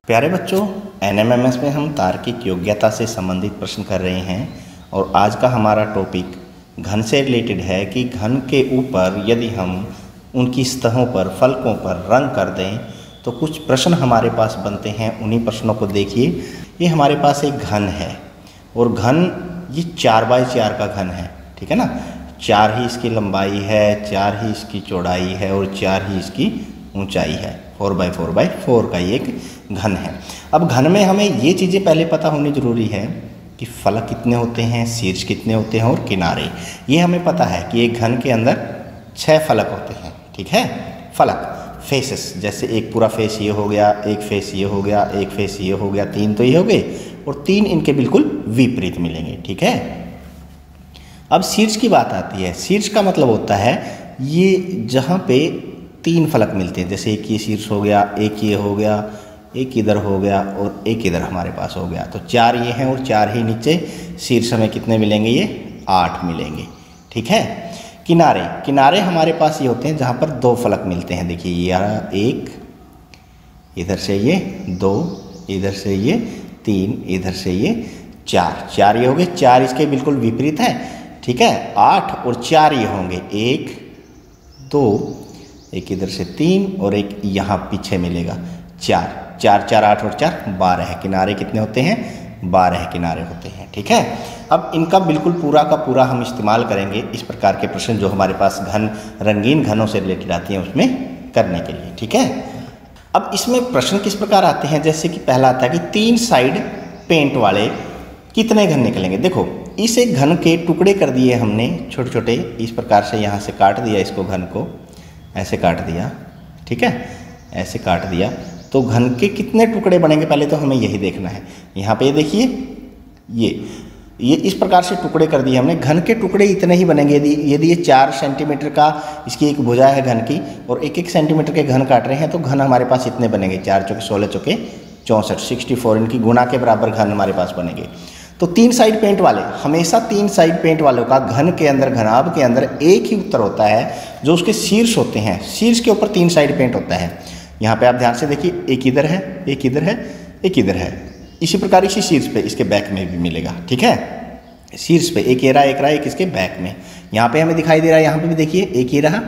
प्यारे बच्चों, एनएमएमएस में हम तार्किक योग्यता से संबंधित प्रश्न कर रहे हैं और आज का हमारा टॉपिक घन से रिलेटेड है कि घन के ऊपर यदि हम उनकी सतहों पर फलकों पर रंग कर दें तो कुछ प्रश्न हमारे पास बनते हैं। उन्हीं प्रश्नों को देखिए। ये हमारे पास एक घन है और घन ये 4x4 का घन है, ठीक है ना। 4 ही इसकी लंबाई है, 4 ही इसकी चौड़ाई है और 4 ही इसकी ऊंचाई है। 4x4 का ये एक घन है। अब घन में हमें ये चीज़ें पहले पता होनी ज़रूरी है कि फलक कितने होते हैं, शीर्ष कितने होते हैं और किनारे। ये हमें पता है कि एक घन के अंदर 6 फलक होते हैं, ठीक है। फलक फेसेस, जैसे एक पूरा फेस ये हो गया, एक फेस ये हो गया, एक फेस ये हो गया, 3 तो ये हो गए और 3 इनके बिल्कुल विपरीत मिलेंगे, ठीक है। अब शीर्ष की बात आती है। शीर्ष का मतलब होता है ये जहाँ पे 3 फलक मिलते हैं, जैसे एक ये शीर्ष हो गया, एक ये हो गया, एक इधर हो गया और एक इधर हमारे पास हो गया। तो 4 ये हैं और 4 ही नीचे। शीर्ष में कितने मिलेंगे? ये 8 मिलेंगे, ठीक है। किनारे हमारे पास ये होते हैं जहाँ पर 2 फलक मिलते हैं। देखिए ये 1, इधर से ये 2, इधर से ये 3, इधर से ये 4 ये हो गए। 4 इसके बिल्कुल विपरीत है, ठीक है। 8 और 4 ये होंगे 1, 2, एक इधर से 3 और एक यहाँ पीछे मिलेगा 4 8 और 4 12 है। किनारे कितने होते हैं? 12 किनारे होते हैं, ठीक है। अब इनका बिल्कुल पूरा का पूरा हम इस्तेमाल करेंगे इस प्रकार के प्रश्न जो हमारे पास रंगीन घनों से रिलेटेड आती हैं उसमें करने के लिए, ठीक है। अब इसमें प्रश्न किस प्रकार आते हैं, जैसे कि पहला आता है कि 3 साइड पेंट वाले कितने घन निकलेंगे। देखो इस एक घन के टुकड़े कर दिए हमने छोटे छोटे, इस प्रकार से यहाँ से काट दिया, इसको घन को ऐसे काट दिया, ठीक है, ऐसे काट दिया। तो घन के कितने टुकड़े बनेंगे पहले तो हमें यही देखना है। यहाँ पे देखिए ये इस प्रकार से टुकड़े कर दिए हमने। घन के टुकड़े इतने ही बनेंगे यदि ये 4 सेंटीमीटर का इसकी एक भुजा है घन की और 1 सेंटीमीटर के घन काट रहे हैं तो घन हमारे पास इतने बनेंगे। 4 चौके 16 चौके 64, 64 इनकी गुणा के बराबर घन हमारे पास बनेंगे। तो 3 साइड पेंट वाले, हमेशा 3 साइड पेंट वालों का घन के अंदर, घनाभ के अंदर एक ही उत्तर होता है जो उसके शीर्ष होते हैं। शीर्ष के ऊपर 3 साइड पेंट होता है। यहाँ पे आप ध्यान से देखिए, एक इधर है, एक इधर है, एक इधर है। इसी प्रकार इसी शीर्ष पे इसके बैक में भी मिलेगा, ठीक है। शीर्ष पे एक ये रहा, एक इसके बैक में। यहाँ पे हमें दिखाई दे रहा है, यहाँ पे भी देखिए एक ये रहा,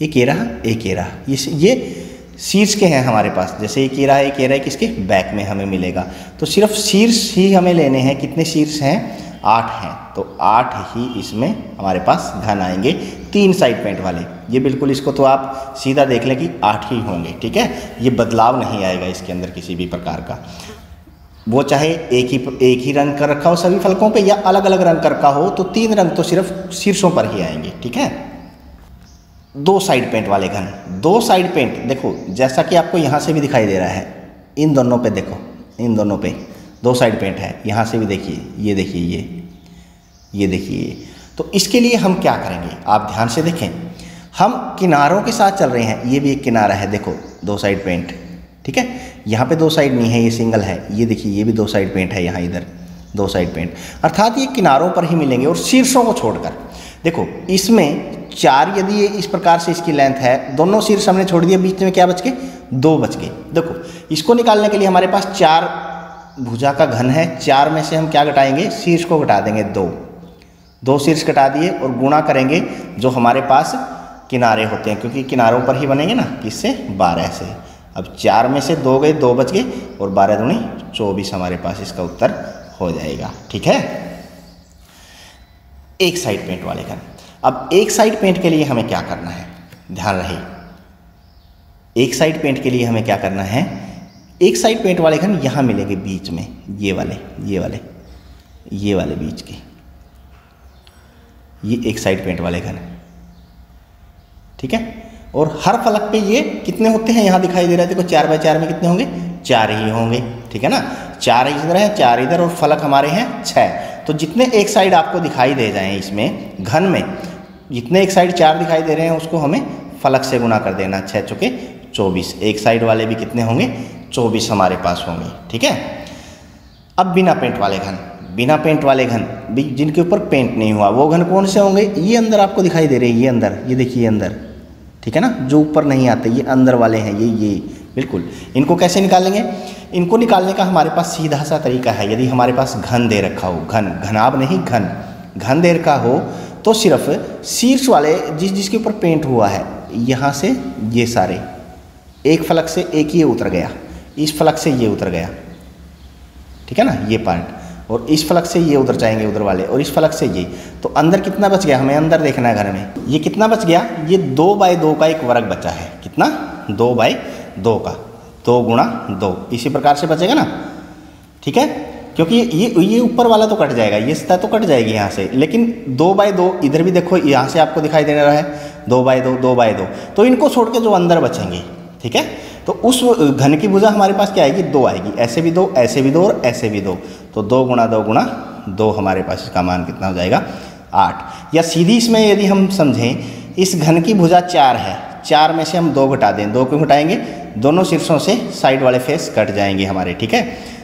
एक ये रहा, एक ये रहा। ये शीर्ष के हैं हमारे पास। जैसे एक ये रहा, एक किसके बैक में हमें मिलेगा। तो सिर्फ शीर्ष ही हमें लेने हैं। कितने शीर्ष हैं? 8 हैं। तो 8 ही इसमें हमारे पास घन आएंगे 3 साइड पेंट वाले। ये बिल्कुल इसको तो आप सीधा देख लें कि 8 ही होंगे, ठीक है। ये बदलाव नहीं आएगा इसके अंदर किसी भी प्रकार का। वो चाहे एक ही रंग कर रखा हो सभी फलकों पे या अलग अलग रंग कर रखा हो, तो 3 रंग तो सिर्फ शीर्षों पर ही आएंगे, ठीक है। 2 साइड पेंट वाले घन, 2 साइड पेंट देखो जैसा कि आपको यहाँ से भी दिखाई दे रहा है। इन दोनों पे देखो, इन दोनों पे 2 साइड पेंट है। यहाँ से भी देखिए, ये देखिए, ये देखिए। तो इसके लिए हम क्या करेंगे आप ध्यान से देखें। हम किनारों के साथ चल रहे हैं। ये भी एक किनारा है, देखो 2 साइड पेंट, ठीक है। यहाँ पे 2 साइड नहीं है, ये सिंगल है। ये देखिए ये भी 2 साइड पेंट है, यहाँ इधर 2 साइड पेंट, अर्थात ये किनारों पर ही मिलेंगे। और शीर्षों को छोड़कर देखो इसमें 4 यदि ये इस प्रकार से इसकी लेंथ है, दोनों शीर्ष हमने छोड़ दिए, बीच में क्या बच गए? 2 बच गए। देखो इसको निकालने के लिए हमारे पास 4 भुजा का घन है। 4 में से हम क्या घटाएंगे? शीर्ष को घटा देंगे 2 शीर्ष घटा दिए और गुणा करेंगे जो हमारे पास किनारे होते हैं, क्योंकि किनारों पर ही बनेंगे ना। किससे? 12 से। अब 4 में से 2 गए, 2 बच गए और 12 दूनी 24 हमारे पास इसका उत्तर हो जाएगा, ठीक है। एक साइड पेंट वाले घन। अब एक साइड पेंट के लिए हमें क्या करना है, ध्यान रहे। एक साइड पेंट के लिए हमें क्या करना है? एक साइड पेंट वाले घन यहाँ मिलेंगे बीच में, ये वाले बीच के, ये एक साइड पेंट वाले घन, ठीक है। और हर फलक पे ये कितने होते हैं? यहाँ दिखाई दे रहा है, देखो 4x4 में कितने होंगे? 4 ही होंगे, ठीक है ना। 4 इधर है, 4 इधर और फलक हमारे हैं 6। तो जितने एक साइड आपको दिखाई दे जाएं इसमें घन में, जितने एक साइड 4 दिखाई दे रहे हैं उसको हमें फलक से गुना कर देना। 6 चौके 24। एक साइड वाले भी कितने होंगे? 24 हमारे पास होंगे, ठीक है। अब बिना पेंट वाले घन, बिना पेंट वाले घन जिनके ऊपर पेंट नहीं हुआ, वो घन कौन से होंगे? ये अंदर आपको दिखाई दे रहे हैं, ये अंदर, ये देखिए अंदर, ठीक है ना। जो ऊपर नहीं आते ये अंदर वाले हैं, ये बिल्कुल। इनको कैसे निकालेंगे? इनको निकालने का हमारे पास सीधा सा तरीका है। यदि हमारे पास घन दे रखा हो, घनाभ नहीं घन दे रखा हो, तो सिर्फ शीर्ष वाले जिसके ऊपर पेंट हुआ है, यहाँ से ये सारे एक फलक से एक ये उतर गया, इस फलक से ये उतर गया, ठीक है ना, ये पार्ट, और इस फलक से ये उधर जाएंगे उधर वाले, और इस फलक से ये, तो अंदर कितना बच गया, हमें अंदर देखना है घर में, ये कितना बच गया, ये 2/2 का एक वर्ग बचा है। कितना? 2/2 का, 2 गुणा 2, इसी प्रकार से बचेगा ना, ठीक है, क्योंकि ये ऊपर वाला तो कट जाएगा, ये सतह तो कट जाएगी यहाँ से, लेकिन 2/2 इधर भी देखो, यहाँ से आपको दिखाई दे रहा है 2/2, तो इनको छोड़ के जो अंदर बचेंगे, ठीक है, तो उस घन की भुजा हमारे पास क्या आएगी, 2 आएगी, ऐसे भी 2, ऐसे भी 2 और ऐसे भी 2, तो 2 गुणा 2 हमारे पास इसका मान कितना हो जाएगा, 8। या सीधी इसमें यदि हम समझें, इस घन की भुजा 4 है, 4 में से हम 2 घटा दें, 2 क्यों घटाएंगे, दोनों शीर्षों से साइड वाले फेस कट जाएंगे हमारे, ठीक है,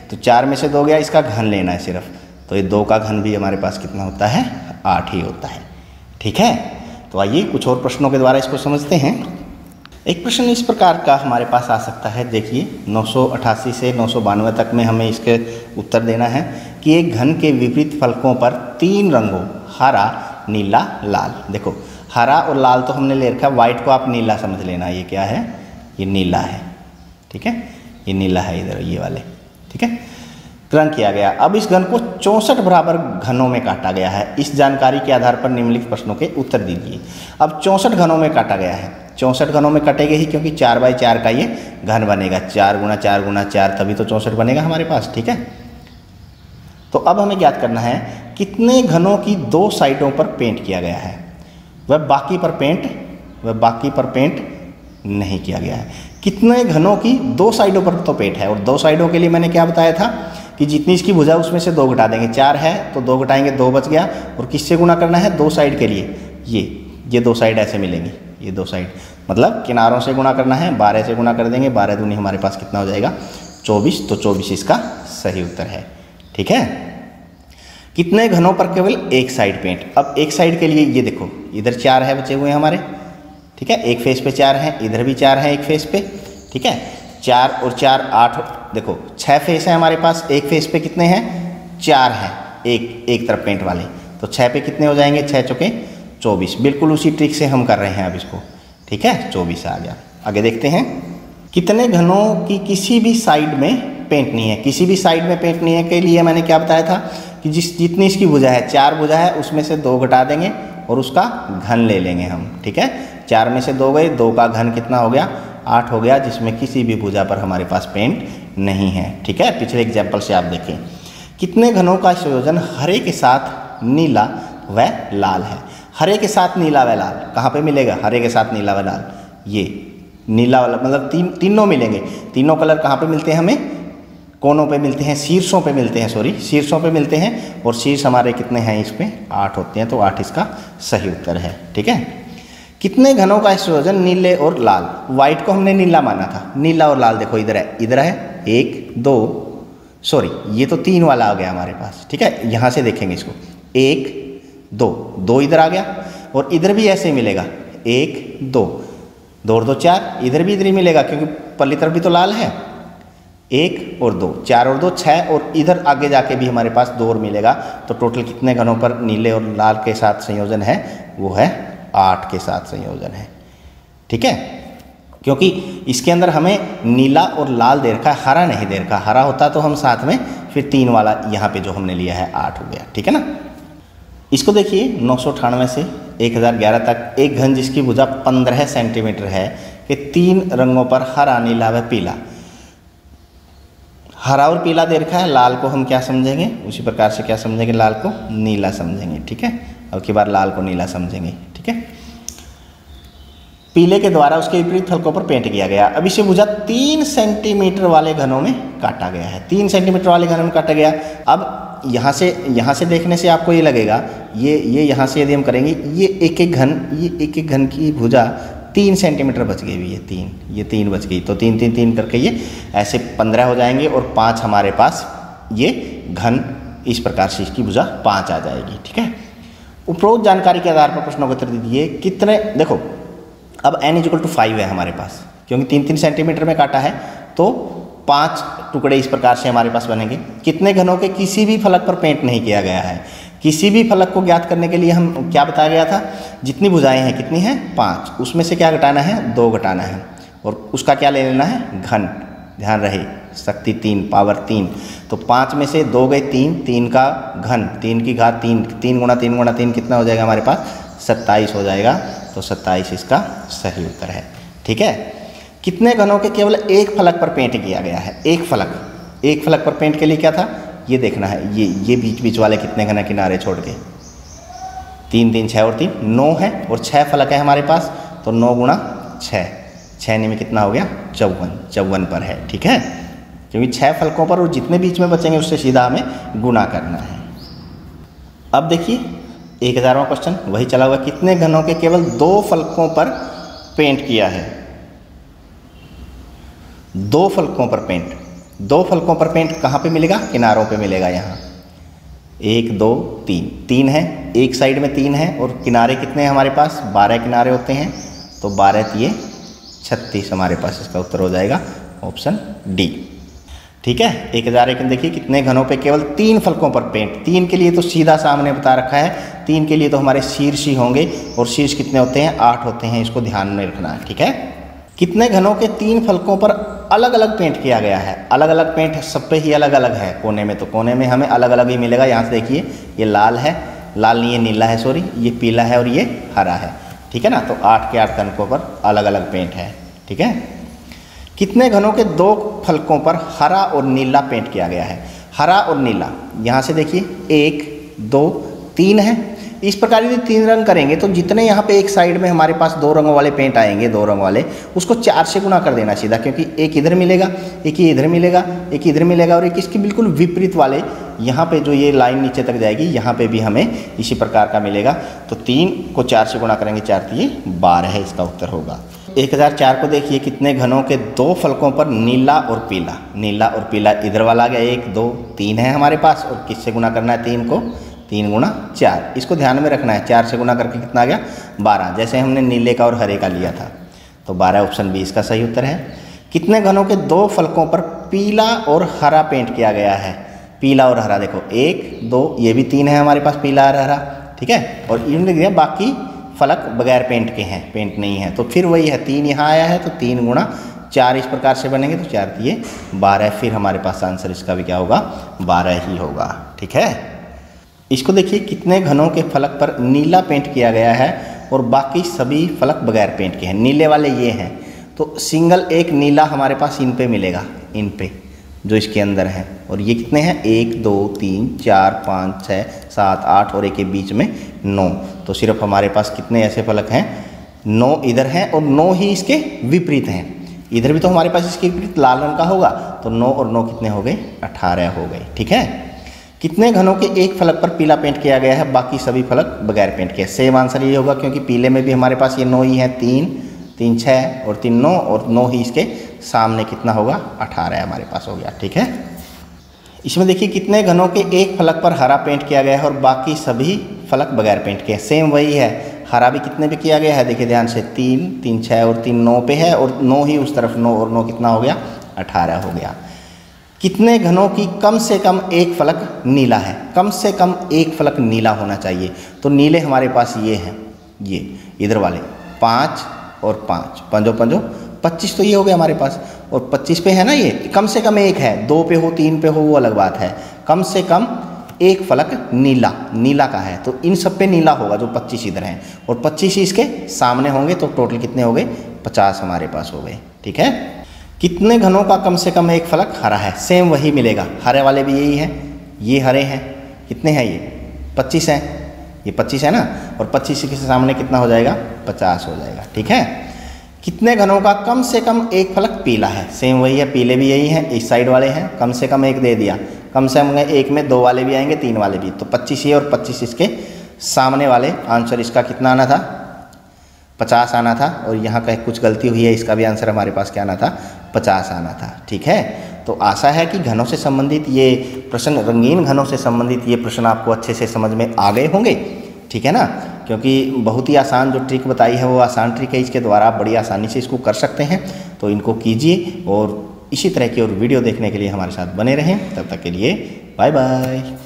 तो 4 में से 2 गया, इसका घन लेना है सिर्फ, तो ये 2 का घन भी हमारे पास कितना होता है, 8 ही होता है, ठीक है। तो आइए कुछ और प्रश्नों के द्वारा इसको समझते हैं। एक प्रश्न इस प्रकार का हमारे पास आ सकता है, देखिए 988 से 992 तक में हमें इसके उत्तर देना है कि एक घन के विपरीत फलकों पर 3 रंगों हरा, नीला, लाल। देखो हरा और लाल तो हमने ले रखा है, व्हाइट को आप नीला समझ लेना, ये क्या है, ये नीला है, ठीक है, ये नीला है इधर ये वाले, ठीक है, रंग किया गया। अब इस घन को 64 बराबर घनों में काटा गया है। इस जानकारी के आधार पर निम्नलिखित प्रश्नों के उत्तर दीजिए। अब 64 घनों में काटा गया है, 64 घनों में कटेगा ही, क्योंकि 4/4 का ये घन बनेगा, 4 गुणा 4 गुणा 4, तभी तो 64 बनेगा हमारे पास, ठीक है। तो अब हमें ज्ञात करना है कितने घनों की 2 साइडों पर पेंट किया गया है, वह बाकी पर पेंट नहीं किया गया है। कितने घनों की 2 साइडों पर तो पेंट है, और 2 साइडों के लिए मैंने क्या बताया था कि जितनी इसकी भुजा उसमें से 2 घटा देंगे, 4 है तो 2 घटाएंगे, 2 बच गया, और किससे गुना करना है, 2 साइड के लिए, ये 2 साइड ऐसे मिलेंगी, ये 2 साइड मतलब किनारों से गुना करना है, 12 से गुना कर देंगे, 12 दूनी हमारे पास कितना हो जाएगा, 24, तो 24 इसका सही उत्तर है, ठीक है। कितने घनों पर केवल एक साइड पेंट, अब एक साइड के लिए ये देखो इधर 4 है बचे हुए हमारे, ठीक है, एक फेस पे 4 है, इधर भी 4 है एक फेस पे, ठीक है, 4 और 4 8, देखो 6 फेस है हमारे पास, एक फेस पे कितने हैं, 4 है, एक तरफ पेंट वाले, तो 6 पे कितने हो जाएंगे, 6 चौके 24, बिल्कुल उसी ट्रिक से हम कर रहे हैं अब इसको, ठीक है, 24 आ गया। आगे देखते हैं, कितने घनों की किसी भी साइड में पेंट नहीं है, किसी भी साइड में पेंट नहीं है के लिए मैंने क्या बताया था कि जितनी इसकी भुजा है, 4 भुजा है, उसमें से 2 घटा देंगे और उसका घन ले लेंगे हम, ठीक है, 4 में से 2 गए, 2 का घन कितना हो गया, 8 हो गया, जिसमें किसी भी भुजा पर हमारे पास पेंट नहीं है, ठीक है। पिछले एग्जाम्पल से आप देखें, कितने घनों का संयोजन हरे के साथ नीला व लाल है, हरे के साथ नीला व लाल कहाँ पे मिलेगा, हरे के साथ नीला व लाल, ये नीला वाला मतलब तीनों मिलेंगे, तीनों कलर कहाँ पे मिलते हैं, हमें कोनों पे मिलते हैं, शीर्षों पे मिलते हैं, शीर्षों पे मिलते हैं, और शीर्ष हमारे कितने हैं, इस पे 8 होते हैं, तो 8 इसका सही उत्तर है, ठीक है। कितने घनों का संयोजन नीले और लाल, व्हाइट को हमने नीला माना था, नीला और लाल देखो इधर है 1 2, सॉरी ये तो 3 वाला आ गया हमारे पास, ठीक है, यहाँ से देखेंगे इसको, 1 2 इधर आ गया, और इधर भी ऐसे मिलेगा 1 2 और 2 4, इधर भी इधर ही मिलेगा क्योंकि पल्ली तरफ भी तो लाल है, 1 और 2 4 और 2 6, और इधर आगे जाके भी हमारे पास 2 और मिलेगा, तो टोटल कितने घनों पर नीले और लाल के साथ संयोजन है, वो है 8 के साथ संयोजन है, ठीक है, क्योंकि इसके अंदर हमें नीला और लाल दे रखा है, हरा नहीं दे रखा, हरा होता तो हम साथ में फिर 3 वाला यहाँ पे जो हमने लिया है 8 हो गया, ठीक है ना। इसको देखिए 998 से 1011 तक एक घन जिसकी भुजा 15 सेंटीमीटर है कि 3 रंगों पर हरा, नीला व पीला, हरा और पीला दे रखा है, लाल को हम क्या समझेंगे, उसी प्रकार से क्या समझेंगे, लाल को नीला समझेंगे, ठीक है, अब की बार लाल को नीला समझेंगे, ठीक है। पीले के द्वारा उसके विपरीत फलकों पर पेंट किया गया। अब इसे भुजा 3 सेंटीमीटर वाले घनों में काटा गया है, 3 सेंटीमीटर वाले घनों में काटा गया। अब यहाँ से देखने से आपको ये लगेगा, ये यहाँ से यदि हम करेंगे, ये एक एक घन की भुजा 3 सेंटीमीटर बच गई हुई है, ये 3 बच गई, तो 3 3 3 करके ये ऐसे 15 हो जाएंगे, और 5 हमारे पास ये घन, इस प्रकार से इसकी भुजा 5 आ जाएगी, ठीक है। उपरोक्त जानकारी के आधार पर प्रश्नों का उत्तर दीजिए। कितने, देखो अब n = 5 है हमारे पास, क्योंकि 3 3 सेंटीमीटर में काटा है, तो 5 टुकड़े इस प्रकार से हमारे पास बनेंगे। कितने घनों के किसी भी फलक पर पेंट नहीं किया गया है। किसी भी फलक को ज्ञात करने के लिए हम क्या बताया गया था, जितनी भुजाएं हैं कितनी हैं 5, उसमें से क्या घटाना है 2 घटाना है और उसका क्या ले लेना है घन। ध्यान रहे शक्ति 3 पावर 3, तो 5 में से 2 गए 3, 3 का घन 3 की घात 3, 3 गुणा 3 गुणा 3 कितना हो जाएगा हमारे पास 27 हो जाएगा। तो 27 इसका सही उत्तर है। ठीक है। कितने घनों के केवल एक फलक पर पेंट किया गया है। एक फलक पर पेंट के लिए क्या था ये देखना है। ये बीच वाले कितने घन किनारे छोड़ के 3 3 6 और 3 9 है और 6 फलक है हमारे पास, तो 9 गुणा 6, 6 में कितना हो गया 54 पर है। ठीक है, क्योंकि 6 फलकों पर और जितने बीच में बचेंगे उससे सीधा हमें गुना करना है। अब देखिए 1000वां क्वेश्चन वही चला हुआ। कितने घनों के केवल 2 फलकों पर पेंट किया है। 2 फलकों पर पेंट, 2 फलकों पर पेंट कहाँ पे मिलेगा, किनारों पे मिलेगा। यहाँ 1 2 3, 3 है, एक साइड में 3 है और किनारे कितने हैं हमारे पास 12 किनारे होते हैं, तो 12 तिये 36 हमारे पास इसका उत्तर हो जाएगा ऑप्शन डी। ठीक है। 1001 देखिए कितने घनों पे केवल 3 फलकों पर पेंट। 3 के लिए तो सीधा सामने बता रखा है, 3 के लिए तो हमारे शीर्ष ही होंगे और शीर्ष कितने होते हैं 8 होते हैं, इसको ध्यान में रखना है। ठीक है। कितने घनों के 3 फलकों पर अलग अलग पेंट किया गया है। अलग अलग पेंट सब पे ही अलग अलग है। कोने में तो कोने में हमें अलग अलग ही मिलेगा। यहाँ से देखिए ये लाल है, लाल नहीं ये नीला है, सॉरी ये पीला है और ये हरा है। ठीक है ना, तो 8 के 8 घनों पर अलग अलग पेंट है। ठीक है। कितने घनों के 2 फलकों पर हरा और नीला पेंट किया गया है। हरा और नीला यहाँ से देखिए 1 2 3 है। इस प्रकार यदि 3 रंग करेंगे तो जितने यहाँ पे एक साइड में हमारे पास 2 रंगों वाले पेंट आएंगे, 2 रंग वाले, उसको 4 से गुना कर देना सीधा, क्योंकि एक इधर मिलेगा, एक ही इधर मिलेगा, एक इधर मिलेगा और एक इसके बिल्कुल विपरीत वाले यहाँ पे जो ये लाइन नीचे तक जाएगी यहाँ पे भी हमें इसी प्रकार का मिलेगा। तो 3 को 4 से गुणा करेंगे, 4 तिये 12 है इसका उत्तर होगा। 1004 को देखिए कितने घनों के 2 फलकों पर नीला और पीला। नीला और पीला इधर वाला आ गया 1 2 3 है हमारे पास और किससे गुना करना है 3 को, 3 गुणा 4, इसको ध्यान में रखना है। 4 से गुना करके कितना आ गया 12, जैसे हमने नीले का और हरे का लिया था, तो 12 ऑप्शन बी इसका सही उत्तर है। कितने घनों के 2 फलकों पर पीला और हरा पेंट किया गया है। पीला और हरा देखो 1 2 ये भी 3 है हमारे पास पीला और हरा। ठीक है, और इन्होंने बाकी फलक बगैर पेंट के हैं, पेंट नहीं है, तो फिर वही है 3 यहाँ आया है तो 3 गुणा 4 इस प्रकार से बनेंगे, तो 4 तिये 12, फिर हमारे पास आंसर इसका भी क्या होगा 12 ही होगा। ठीक है। इसको देखिए कितने घनों के फलक पर नीला पेंट किया गया है और बाकी सभी फलक बगैर पेंट के हैं। नीले वाले ये हैं, तो सिंगल एक नीला हमारे पास इन पे मिलेगा, इन पे जो इसके अंदर हैं, और ये कितने हैं 1 2 3 4 5 6 7 8 और एक के बीच में 9, तो सिर्फ हमारे पास कितने ऐसे फलक हैं 9 इधर हैं और 9 ही इसके विपरीत हैं। इधर भी तो हमारे पास इसके विपरीत लाल रंग का होगा, तो 9 और 9 कितने हो गए 18 हो गए। ठीक है। कितने घनों के एक फलक पर पीला पेंट किया गया है, बाकी सभी फलक बगैर पेंट किए। सेम आंसर ये होगा, क्योंकि पीले में भी हमारे पास ये 9 ही है, 3 3 6 और 3 9 और 9 ही इसके सामने कितना होगा 18 हमारे पास हो गया। ठीक है। इसमें देखिए कितने घनों के एक फलक पर हरा पेंट किया गया है और बाकी सभी फलक बगैर पेंट के। सेम वही है, हरा भी कितने पे किया गया है देखिए ध्यान से 3 3 6 और 3 9 पे है और 9 ही उस तरफ 9 और 9 कितना हो गया 18 हो गया। कितने घनों की कम से कम एक फलक नीला है। कम से कम एक फलक नीला होना चाहिए, तो नीले हमारे पास ये हैं, ये इधर वाले 5 और 5 पंजो पंजो 25 तो ये हो गया हमारे पास, और 25 पे है ना ये, कम से कम एक है, 2 पे हो 3 पे हो वो अलग बात है, कम से कम एक फलक नीला का है, तो इन सब पे नीला होगा जो 25 इधर हैं और 25 ही इसके सामने होंगे, तो टोटल कितने हो गए 50 हमारे पास हो गए। ठीक है। कितने घनों का कम से कम एक फलक हरा है। सेम वही मिलेगा, हरे वाले भी यही हैं, ये हरे हैं, कितने हैं ये 25 हैं, ये 25 है ना, और 25 के सामने कितना हो जाएगा 50 हो जाएगा। ठीक है। कितने घनों का कम से कम एक फलक पीला है। सेम वही है, पीले भी यही हैं, इस साइड वाले हैं, कम से कम एक दे दिया, कम से कम एक में 2 वाले भी आएंगे 3 वाले भी, तो 25 ये और 25 इसके सामने वाले। आंसर इसका कितना आना था 50 आना था, और यहाँ का कुछ गलती हुई है, इसका भी आंसर हमारे पास क्या आना था 50 आना था। ठीक है। तो आशा है कि घनों से संबंधित ये प्रश्न, रंगीन घनों से संबंधित ये प्रश्न आपको अच्छे से समझ में आ गए होंगे। ठीक है ना, क्योंकि बहुत ही आसान जो ट्रिक बताई है वो आसान ट्रिक है, इसके द्वारा आप बड़ी आसानी से इसको कर सकते हैं, तो इनको कीजिए और इसी तरह की और वीडियो देखने के लिए हमारे साथ बने रहें। तब तक के लिए बाय बाय।